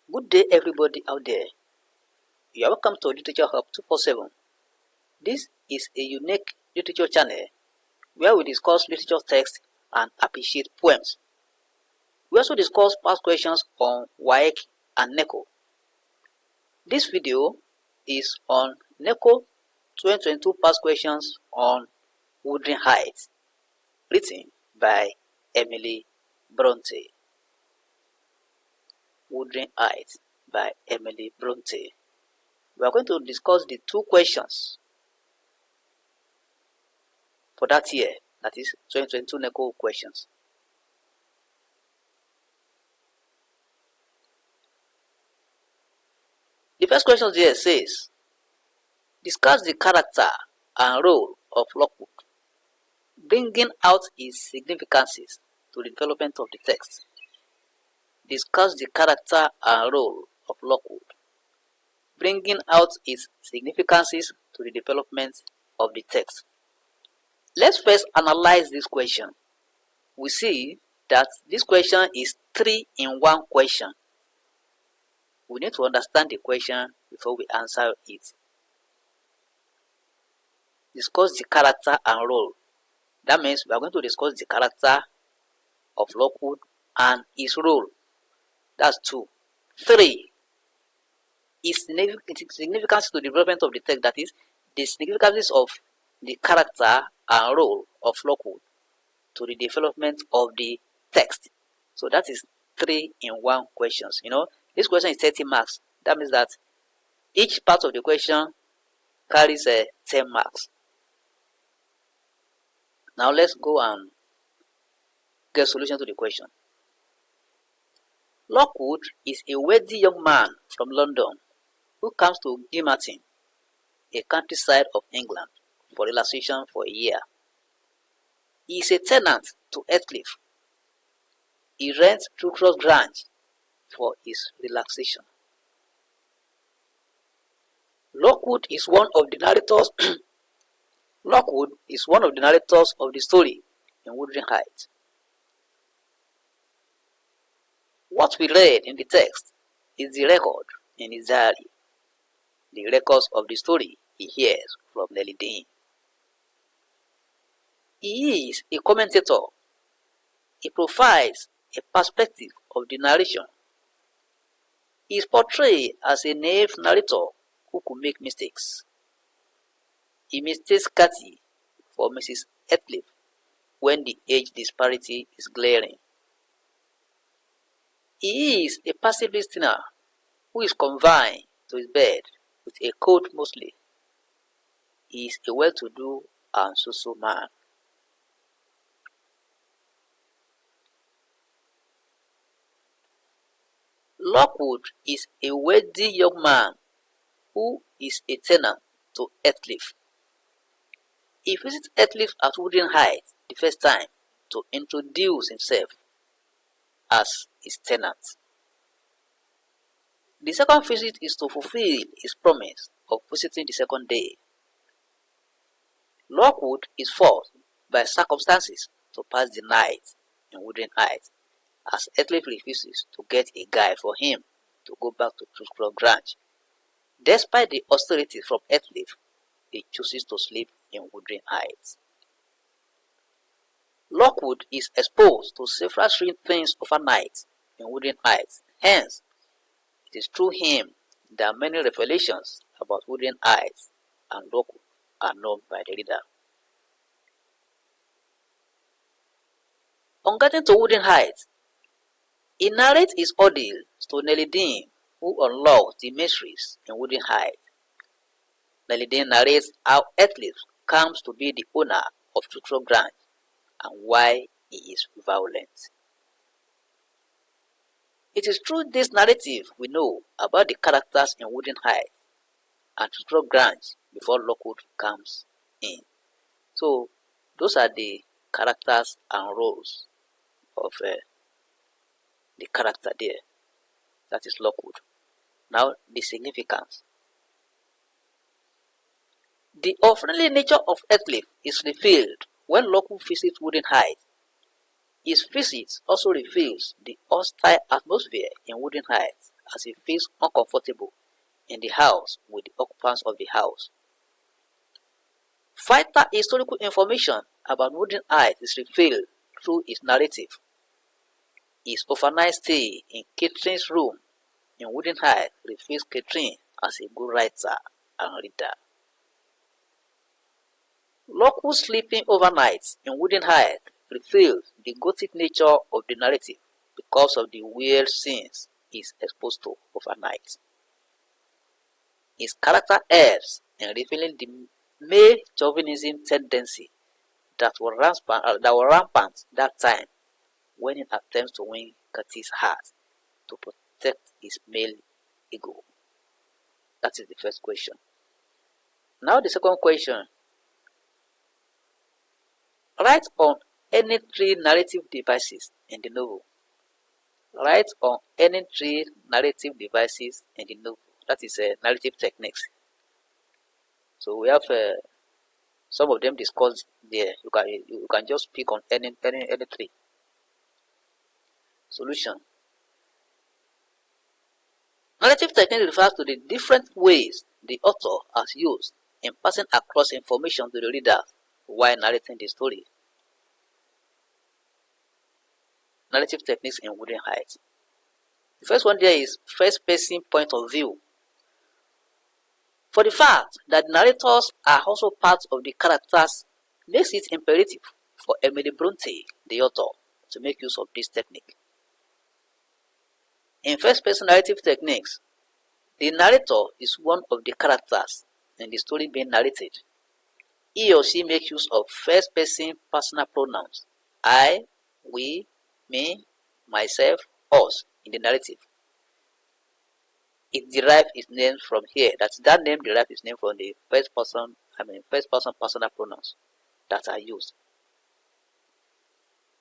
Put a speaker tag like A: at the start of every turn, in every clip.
A: Good day, everybody out there. You are welcome to Literature Hub 247. This is a unique literature channel where we discuss literature text and appreciate poems. We also discuss past questions on WAEC and NECO. This video is on NECO 2022 past questions on Wuthering Heights, written by Emily Bronte. Wuthering Heights by Emily Bronte. We are going to discuss the two questions for that year, that is 2022 NECO questions. The first question here says, discuss the character and role of Lockwood, bringing out its significances to the development of the text. Discuss the character and role of Lockwood, bringing out its significances to the development of the text. Let's first analyze this question. We see that this question is 3-in-1 question. We need to understand the question before we answer it. Discuss the character and role. That means we are going to discuss the character of Lockwood and his role. That's 2. 3. Its significance to the development of the text, that is, the significances of the character and role of Lockwood to the development of the text. So that is 3-in-1 questions. This question is 30 marks. That means that each part of the question carries 10 marks. Now let's go and get a solution to the question. Lockwood is a wealthy young man from London who comes to Gilmartin, a countryside of England, for relaxation for a year. He is a tenant to Heathcliff. He rents Trucross Grange for his relaxation. Lockwood is one of the narrators. Lockwood is one of the narrators of the story in Wuthering Heights. What we read in the text is the record in his diary, the records of the story he hears from Nellie Dean. He is a commentator. He provides a perspective of the narration. He is portrayed as a naive narrator who could make mistakes. He mistakes Cathy for Mrs. Heathcliff when the age disparity is glaring. He is a passive listener who is confined to his bed with a coat mostly. He is a well-to-do and so man. Lockwood is a wealthy young man who is a tenant to Heathcliff. He visits Heathcliff at Wuthering Heights the first time to introduce himself as his tenant. The second visit is to fulfill his promise of visiting the second day. Lockwood is forced by circumstances to pass the night in Wuthering Heights as Heathcliff refuses to get a guide for him to go back to Trucross Grange. Despite the hostility from Heathcliff, he chooses to sleep in Wuthering Heights. Lockwood is exposed to several strange things overnight in Wuthering Heights. Hence, it is through him that many revelations about Wuthering Heights and Lockwood are known by the reader. On getting to Wuthering Heights, he narrates his ordeal to Nellie Dean, who unlocks the mysteries in Wuthering Heights. Nellie Dean narrates how Heathcliff comes to be the owner of Trucross Grange and why he is violent. It is through this narrative we know about the characters in Wuthering Heights and Trucross Grange before Lockwood comes in. So those are the characters and roles of the character there. That is Lockwood. Now the significance. The unfriendly nature of Heathcliff is revealed when Lockwood visits Wuthering Heights. His visit also reveals the hostile atmosphere in Wuthering Heights as he feels uncomfortable in the house with the occupants of the house. Vital historical information about Wuthering Heights is revealed through his narrative. His overnight stay in Catherine's room in Wuthering Heights reveals Catherine as a good writer and reader. Lockwood's sleeping overnight in Wuthering Heights reveals the gothic nature of the narrative because of the weird scenes he is exposed to overnight. His character helps in revealing the male chauvinism tendency that were rampant that time when he attempts to win Cathy's heart to protect his male ego. That is the first question. Now the second question. Write on any three narrative devices in the novel. Write on any three narrative devices in the novel. That is narrative techniques. So we have some of them discussed there. You can just pick on any three. Solution. Narrative technique refers to the different ways the author has used in passing across information to the reader while narrating the story. Narrative techniques in Wuthering Heights. The first one there is first-person point of view. For the fact that narrators are also part of the characters makes it imperative for Emily Bronte, the author, to make use of this technique. In first-person narrative techniques, the narrator is one of the characters in the story being narrated. He or she makes use of first-person personal pronouns, I, we, me, myself, us in the narrative. It derives its name from here. That name derives its name from the first person personal pronouns that are used.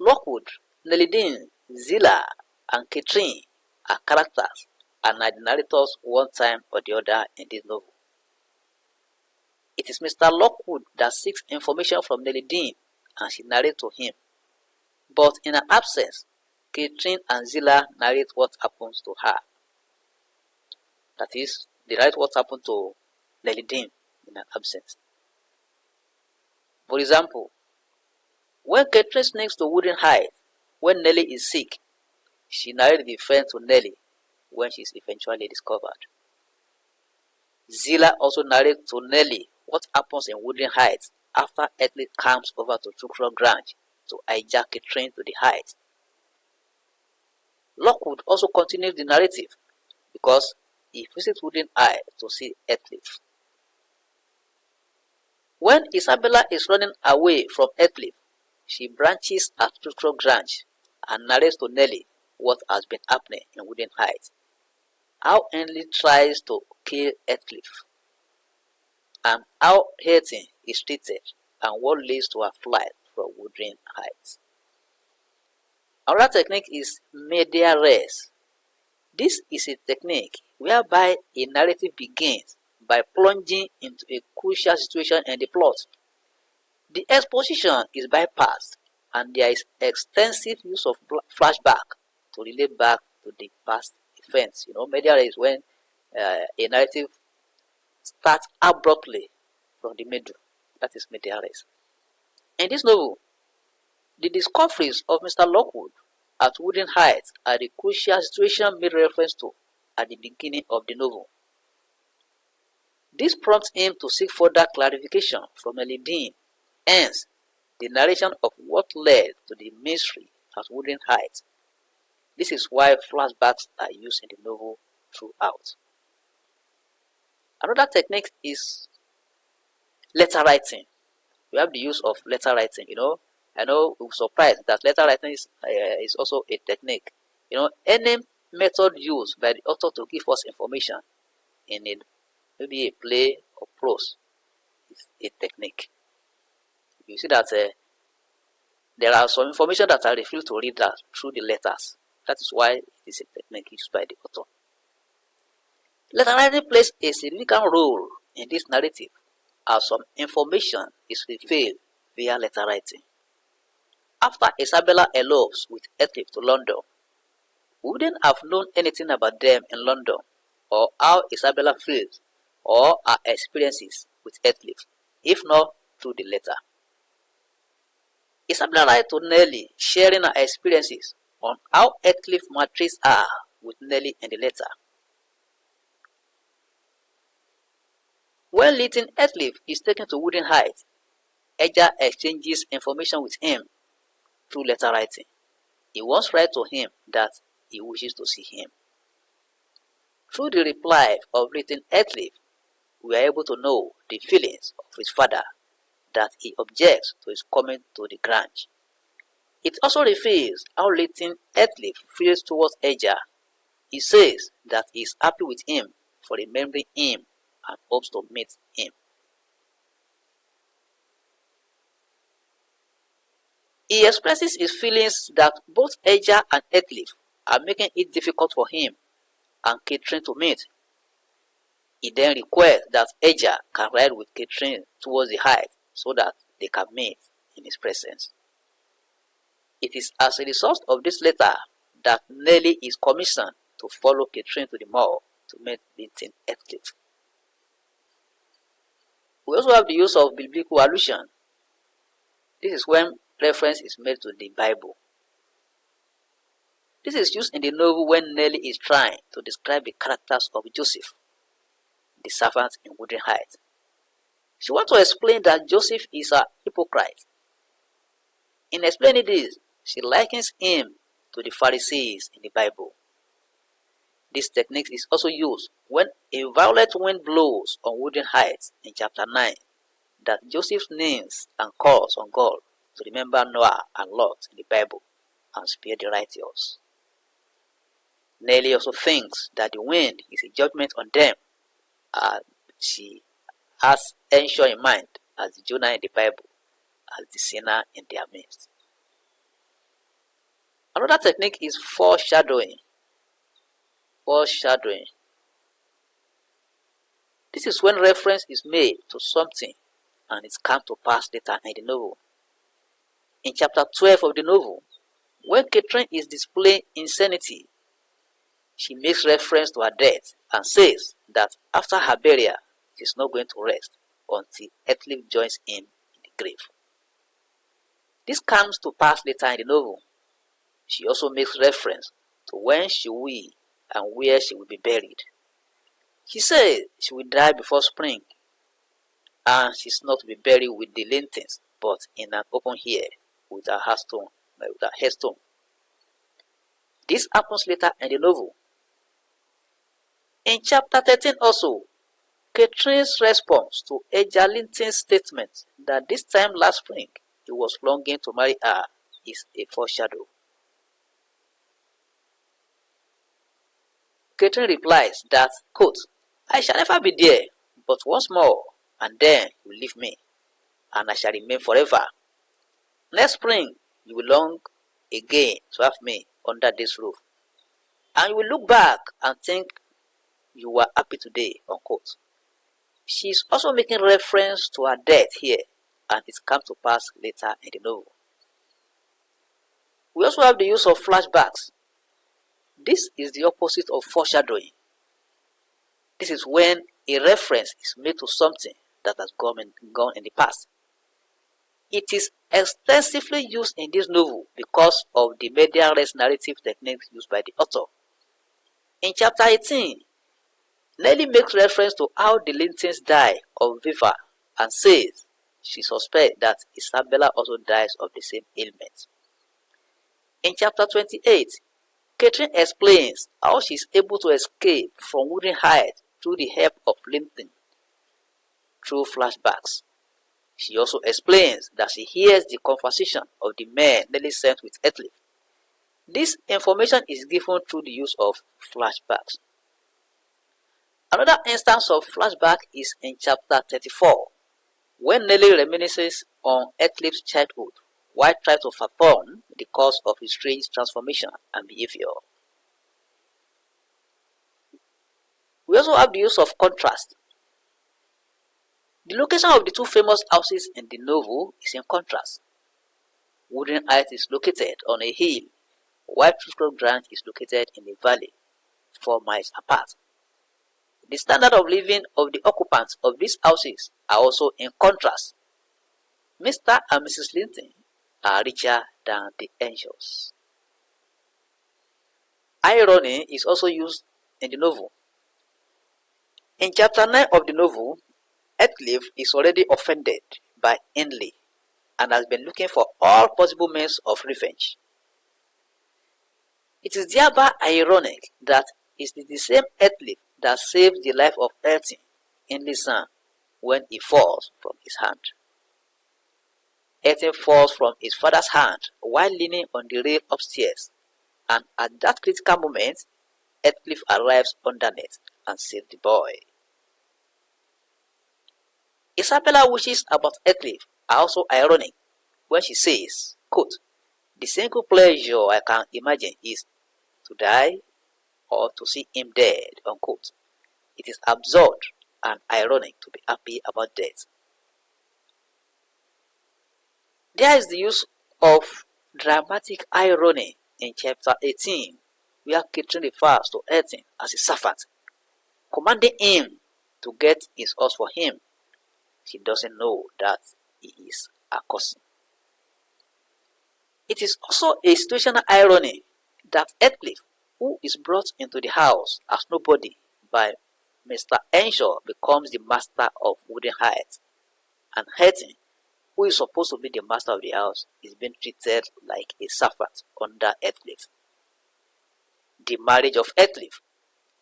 A: Lockwood, Nellie, Zilla, and Catherine are characters and are the narrators one time or the other in this novel. It is Mr. Lockwood that seeks information from Nellie Dean and she narrates to him. But in her absence, Catherine and Zilla narrate what happens to her. That is, they write what happened to Nellie Dean in her absence. For example, when Catherine sneaks to Wuthering Heights when Nellie is sick, she narrates the event to Nellie when she is eventually discovered. Zilla also narrates to Nellie what happens in Wuthering Heights after Heathcliff comes over to Truxton Grange to hijack a train to the Heights. Lockwood also continues the narrative because he visits Wuthering Heights to see Heathcliff. When Isabella is running away from Heathcliff, she branches at Truxton Grange and narrates to Nellie what has been happening in Wuthering Heights. How Henley tries to kill Heathcliff, and how Hareton is treated, and what leads to her flight from Wuthering Heights. Another technique is media res. This is a technique whereby a narrative begins by plunging into a crucial situation in the plot. The exposition is bypassed and there is extensive use of flashback to relate back to the past events. Media res is when a narrative starts abruptly from the middle. That is media res. In this novel, the discoveries of Mr. Lockwood at Wuthering Heights are the crucial situation made reference to at the beginning of the novel. This prompts him to seek further clarification from Nellie Dean, hence the narration of what led to the mystery at Wuthering Heights. This is why flashbacks are used in the novel throughout. Another technique is letter writing. We have the use of letter writing. I know we're surprised that letter writing is also a technique. Any method used by the author to give us information in maybe a play or prose is a technique. You see that there are some information that are revealed to readers through the letters. That is why it is a technique used by the author. Letter writing plays a significant role in this narrative as some information is revealed via letter writing. After Isabella elopes with Heathcliff to London, wouldn't have known anything about them in London, or how Isabella feels, or her experiences with Heathcliff, if not through the letter. Isabella writes to Nellie, sharing her experiences on how Heathcliff maltreats her with Nellie in the letter. When Leighton Heathcliff is taken to Wuthering Heights, Edgar exchanges information with him through letter writing. He once writes to him that he wishes to see him. Through the reply of Leighton Heathcliff, we are able to know the feelings of his father, that he objects to his coming to the Grange. It also reveals how Leighton Heathcliff feels towards Edgar. He says that he is happy with him for remembering him and hopes to meet him. He expresses his feelings that both Edgar and Heathcliff are making it difficult for him and Catherine to meet. He then requests that Edgar can ride with Catherine towards the height so that they can meet in his presence. It is as a result of this letter that Nellie is commissioned to follow Catherine to the mall to meet Leighton Heathcliff. We also have the use of biblical allusion. This is when reference is made to the Bible. This is used in the novel when Nellie is trying to describe the characters of Joseph, the servant in Wuthering Heights. She wants to explain that Joseph is a hypocrite. In explaining this, she likens him to the Pharisees in the Bible. This technique is also used when a violent wind blows on Wuthering Heights in chapter 9, that Joseph names and calls on God to remember Noah and Lot in the Bible and spare the righteous. Nellie also thinks that the wind is a judgment on them, and she has Ensure in mind as the Jonah in the Bible, as the sinner in their midst. Another technique is foreshadowing. Foreshadowing. This is when reference is made to something and it comes to pass later in the novel. In chapter 12 of the novel, when Catherine is displaying insanity, she makes reference to her death and says that after her burial, she is not going to rest until Heathcliff joins him in the grave. This comes to pass later in the novel. She also makes reference to when she will and where she will be buried. She says she will die before spring, and she is not to be buried with the lanterns, but in an open air with her headstone. This happens later in the novel. In chapter 13 also, Catherine's response to Edgar Linton's statement that this time last spring he was longing to marry her is a foreshadow. Catherine replies that, quote, "I shall never be there, but once more, and then you will leave me, and I shall remain forever. Next spring you will long again to have me under this roof, and you will look back and think you were happy today," unquote. She is also making reference to her death here, and it comes to pass later in the novel. We also have the use of flashbacks. This is the opposite of foreshadowing. This is when a reference is made to something that has gone in the past. It is extensively used in this novel because of the medial-res narrative techniques used by the author. In chapter 18, Nellie makes reference to how the Lintons die of fever and says she suspects that Isabella also dies of the same ailment. In chapter 28, Catherine explains how she is able to escape from Wuthering Heights through the help of Linton through flashbacks. She also explains that she hears the conversation of the men Nellie sent with Heathcliff. This information is given through the use of flashbacks. Another instance of flashback is in chapter 34, when Nellie reminisces on Heathcliff's childhood while trying to fathom the cause of his strange transformation and behavior. We also have the use of contrast. The location of the two famous houses in the novel is in contrast. Wuthering Heights is located on a hill, while prescribed ground is located in a valley 4 miles apart. The standard of living of the occupants of these houses are also in contrast. Mr. and Mrs. Linton are richer than the angels. Irony is also used in the novel. In chapter 9 of the novel, Heathcliff is already offended by Hindley and has been looking for all possible means of revenge. It is thereby ironic that it is the same Heathcliff that saves the life of Elton, Hindley's son, when he falls from his hand. Elton falls from his father's hand while leaning on the rail upstairs, and at that critical moment, Heathcliff arrives underneath and saves the boy. Isabella wishes about Heathcliff are also ironic when she says, quote, "The single pleasure I can imagine is to die or to see him dead," unquote. It is absurd and ironic to be happy about death. There is the use of dramatic irony in chapter 18, where Catherine refers to Elton as a servant, commanding him to get his horse for him. She doesn't know that he is her cousin. It is also a situational irony that Heathcliff, who is brought into the house as nobody by Mr. Henshaw, becomes the master of Wuthering Heights, and Elton, who is supposed to be the master of the house, is being treated like a servant under Heathcliff. The marriage of Heathcliff,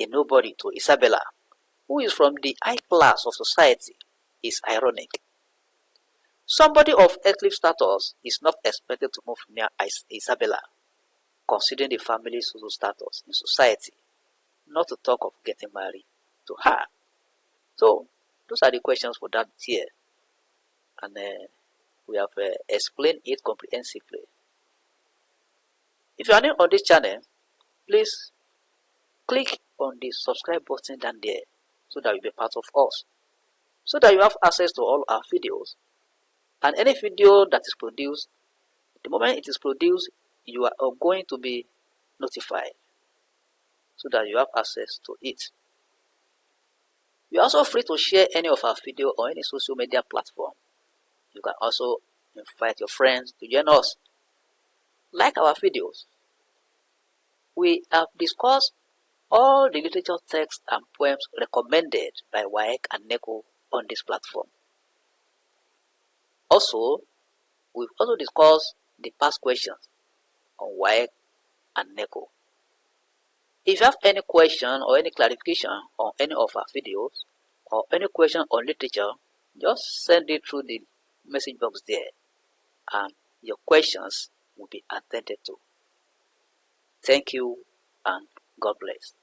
A: a nobody, to Isabella, who is from the high class of society, is ironic. Somebody of Heathcliff's status is not expected to move near Isabella, considering the family's social status in society, not to talk of getting married to her. So, those are the questions for that here, and we have explained it comprehensively. If you are new on this channel, please click on the subscribe button down there so that you'll be part of us, so that you have access to all our videos, and any video that is produced, the moment it is produced, you are going to be notified so that you have access to it. You are also free to share any of our video on any social media platform. You can also invite your friends to join us. Like our videos. We have discussed all the literature texts and poems recommended by WAEC and NECO on this platform. Also, we've also discussed the past questions on WAEC and NECO. If you have any question or any clarification on any of our videos or any question on literature, just send it through the message box there and your questions will be attended to. Thank you and God bless.